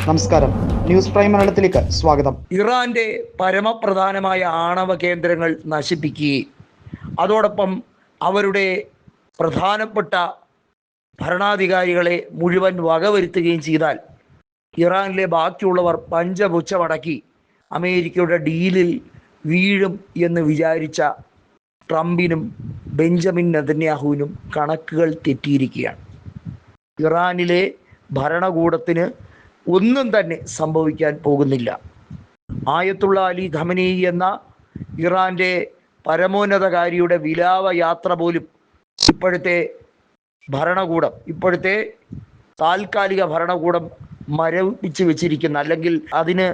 നമസ്കാരം, news prime മലയാളത്തിലേക്ക് സ്വാഗതം. ഇറാന്റെ പരമപ്രധാനമായ ആണവ കേന്ദ്രങ്ങൾ നശിപ്പിക്കുകയും അതോടൊപ്പം അവരുടെ പ്രധാനപ്പെട്ട ഭരണാധികാരികളെ മുഴുവൻ വകവരുത്തുകയും ചെയ്താൽ ഇറാനിലെ ബാക്കിയുള്ളവർ പഞ്ചപുച്ഛമടക്കി അമേരിക്കയുടെ ഡീലിൽ വീഴും എന്ന് വിചാരിച്ച ട്രംപിനും ബെഞ്ചമിൻ നെതന്യാഹുവിനും കണക്കുകൾ തെറ്റിയിരിക്കുകയാണ്. ഇറാനിലെ ഭരണകൂടത്തിന് ഒന്നും തന്നെ സംഭവിക്കാൻ പോകുന്നില്ല. ആയത്തുള്ള അലി ഖമനേയി എന്ന ഇറാന്റെ പരമോന്നതകാരിയുടെ വിലാപ യാത്ര പോലും ഇപ്പോഴത്തെ താൽക്കാലിക ഭരണകൂടം മരവിപ്പിച്ച് വെച്ചിരിക്കുന്ന, അല്ലെങ്കിൽ അതിന്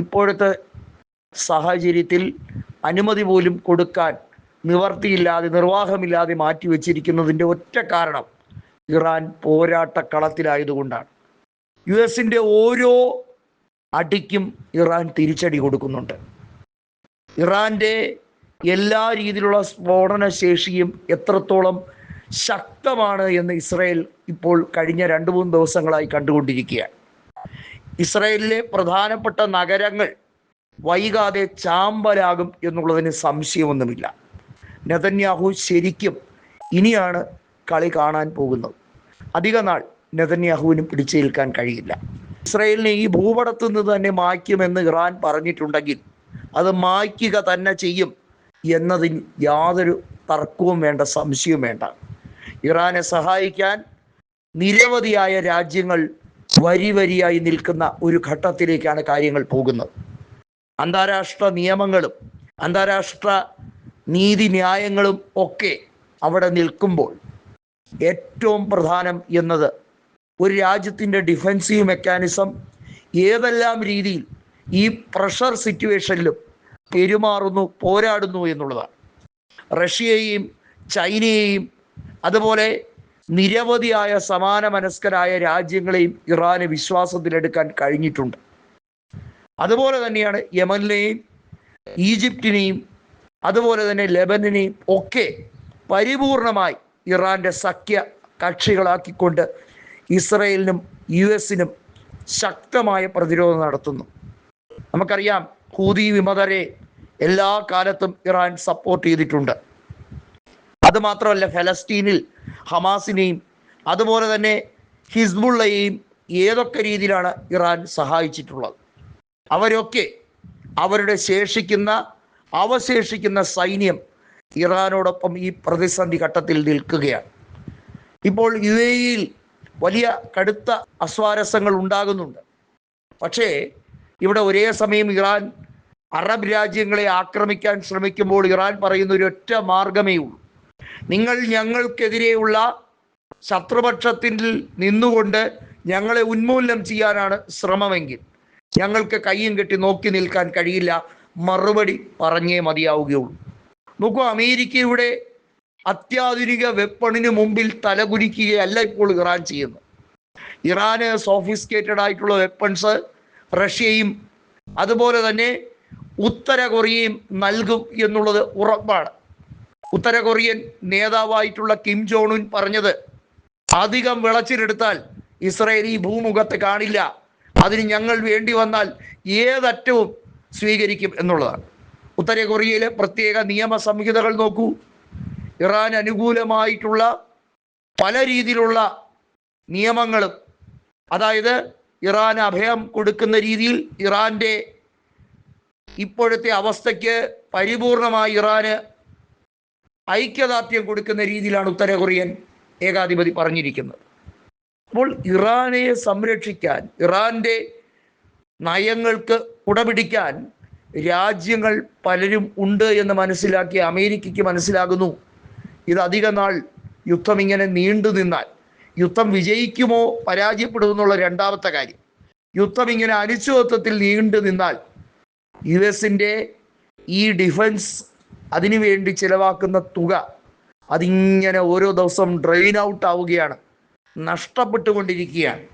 ഇപ്പോഴത്തെ സാഹചര്യത്തിൽ അനുമതി പോലും കൊടുക്കാൻ നിർവാഹമില്ലാതെ മാറ്റിവെച്ചിരിക്കുന്നതിൻ്റെ ഒറ്റ കാരണം ഇറാൻ പോരാട്ടക്കളത്തിലായതുകൊണ്ടാണ്. US-ൻ്റെ ഓരോ അടിക്കും ഇറാൻ തിരിച്ചടി കൊടുക്കുന്നുണ്ട്. ഇറാൻ്റെ എല്ലാ രീതിയിലുള്ള സ്ഫോടന ശേഷിയും എത്രത്തോളം ശക്തമാണ് എന്ന് ഇസ്രായേൽ ഇപ്പോൾ കഴിഞ്ഞ 2-3 ദിവസങ്ങളായി കണ്ടുകൊണ്ടിരിക്കുകയാണ്. ഇസ്രായേലിലെ പ്രധാനപ്പെട്ട നഗരങ്ങൾ വൈകാതെ ചാമ്പലാകും എന്നുള്ളതിന് സംശയമൊന്നുമില്ല. നെതന്യാഹു ശരിക്കും ഇനിയാണ് കളി കാണാൻ പോകുന്നത്. അധിക നാൾ നെതന്യാഹുവിന് പിടിച്ചേൽക്കാൻ കഴിയില്ല. ഇസ്രായേലിനെ ഈ ഭൂപടത്തു നിന്ന് തന്നെ മായ്ക്കുമെന്ന് ഇറാൻ പറഞ്ഞിട്ടുണ്ടെങ്കിൽ അത് മായ്ക്കുക തന്നെ ചെയ്യും എന്നതിന് യാതൊരു തർക്കവും വേണ്ട, സംശയവും വേണ്ട. ഇറാനെ സഹായിക്കാൻ നിരവധിയായ രാജ്യങ്ങൾ വരിയായി നിൽക്കുന്ന ഒരു ഘട്ടത്തിലേക്കാണ് കാര്യങ്ങൾ പോകുന്നത്. അന്താരാഷ്ട്ര നിയമങ്ങളും അന്താരാഷ്ട്ര നീതിന്യായങ്ങളും ഒക്കെ അവിടെ നിൽക്കുമ്പോൾ ഏറ്റവും പ്രധാനം എന്നത് ഒരു രാജ്യത്തിൻ്റെ ഡിഫെൻസീവ് മെക്കാനിസം ഏതെല്ലാം രീതിയിൽ ഈ പ്രഷർ സിറ്റുവേഷനിലും പോരാടുന്നു എന്നുള്ളതാണ്. റഷ്യയെയും ചൈനയെയും അതുപോലെ നിരവധിയായ സമാന മനസ്കരായ രാജ്യങ്ങളെയും ഇറാന് വിശ്വാസത്തിലെടുക്കാൻ കഴിഞ്ഞിട്ടുണ്ട്. അതുപോലെ തന്നെയാണ് യമനിലെയും ഈജിപ്തിനെയും അതുപോലെ തന്നെ ലെബനനെയും ഒക്കെ പരിപൂർണമായി ഇറാന്റെ സഖ്യ കക്ഷികളാക്കിക്കൊണ്ട് ഇസ്രായേലിനും US-നും ശക്തമായ പ്രതിരോധം നടത്തുന്നു. നമുക്കറിയാം, ഹൂതി വിമതരെ എല്ലാ കാലത്തും ഇറാൻ സപ്പോർട്ട് ചെയ്തിട്ടുണ്ട്. അതുമാത്രമല്ല, ഫലസ്തീനിൽ ഹമാസിനെയും അതുപോലെ തന്നെ ഹിസ്ബുള്ളയെയും ഏതൊക്കെ രീതിയിലാണ് ഇറാൻ സഹായിച്ചിട്ടുള്ളത്. അവരൊക്കെ അവരുടെ അവശേഷിക്കുന്ന സൈന്യം ഇറാനോടൊപ്പം ഈ പ്രതിസന്ധി ഘട്ടത്തിൽ നിൽക്കുകയാണ്. ഇപ്പോൾ UAE-യിൽ വലിയ കടുത്ത അസ്വാരസ്യങ്ങൾ ഉണ്ടാകുന്നുണ്ട്. പക്ഷേ ഇവിടെ ഒരേ സമയം ഇറാൻ അറബ് രാജ്യങ്ങളെ ആക്രമിക്കാൻ ശ്രമിക്കുമ്പോൾ ഇറാൻ പറയുന്ന ഒരൊറ്റ മാർഗമേ ഉള്ളൂ: നിങ്ങൾ ഞങ്ങൾക്കെതിരെയുള്ള ശത്രുപക്ഷത്തിൽ നിന്നുകൊണ്ട് ഞങ്ങളെ ഉന്മൂലനം ചെയ്യാനാണ് ശ്രമമെങ്കിൽ ഞങ്ങൾക്ക് കയ്യും കെട്ടി നോക്കി നിൽക്കാൻ കഴിയില്ല, മറുപടി പറഞ്ഞേ മതിയാവുകയുള്ളൂ. നോക്കൂ, അമേരിക്കയുടെ അത്യാധുനിക വെപ്പണിന് മുമ്പിൽ തലകുനിക്കുകയല്ല ഇപ്പോൾ ഇറാൻ ചെയ്യുന്നത്. ഇറാന് സോഫിസ്റ്റിക്കേറ്റഡ് ആയിട്ടുള്ള വെപ്പൺസ് റഷ്യയും അതുപോലെ തന്നെ ഉത്തര കൊറിയയും നൽകും എന്നുള്ളത് ഉറപ്പാണ്. ഉത്തര കൊറിയൻ നേതാവായിട്ടുള്ള കിം ജോങ് ഉൻ പറഞ്ഞത്, അധികം വിളച്ചിലെടുത്താൽ ഇസ്രായേൽ ഈ ഭൂമുഖത്ത് കാണില്ല, അതിന് ഞങ്ങൾ വേണ്ടി വന്നാൽ ഏതറ്റവും സ്വീകരിക്കും എന്നുള്ളതാണ്. ഉത്തര കൊറിയയിലെ പ്രത്യേക നിയമ സംഹിതകൾ നോക്കൂ. ഇറാൻ അനുകൂലമായിട്ടുള്ള പല രീതിയിലുള്ള നിയമങ്ങളും, അതായത് ഇറാൻ അഭയം കൊടുക്കുന്ന രീതിയിൽ ഇറാന്റെ ഇപ്പോഴത്തെ അവസ്ഥയ്ക്ക് പരിപൂർണമായി ഇറാന് ഐക്യദാർഢ്യം കൊടുക്കുന്ന രീതിയിലാണ് ഉത്തര കൊറിയൻ ഏകാധിപതി പറഞ്ഞിരിക്കുന്നത്. അപ്പോൾ ഇറാനെ സംരക്ഷിക്കാൻ, ഇറാന്റെ നയങ്ങൾക്ക് കുടപിടിക്കാൻ രാജ്യങ്ങൾ പലരും ഉണ്ട് എന്ന് മനസ്സിലാക്കിയ അമേരിക്കയ്ക്ക് മനസ്സിലാകുന്നു, ഇത് അധിക നാൾ യുദ്ധം ഇങ്ങനെ നീണ്ടു നിന്നാൽ, യുദ്ധം വിജയിക്കുമോ പരാജയപ്പെടുമെന്നുള്ള രണ്ടാമത്തെ കാര്യം, യുദ്ധം ഇങ്ങനെ അനിശ്ചിതത്വത്തിൽ നീണ്ടു നിന്നാൽ US-ൻ്റെ ഈ ഡിഫൻസ് അതിനുവേണ്ടി ചിലവാക്കുന്ന തുക അതിങ്ങനെ ഓരോ ദിവസം ഡ്രെയിൻ ഔട്ട് ആവുകയാണ്, നഷ്ടപ്പെട്ടുകൊണ്ടിരിക്കുകയാണ്.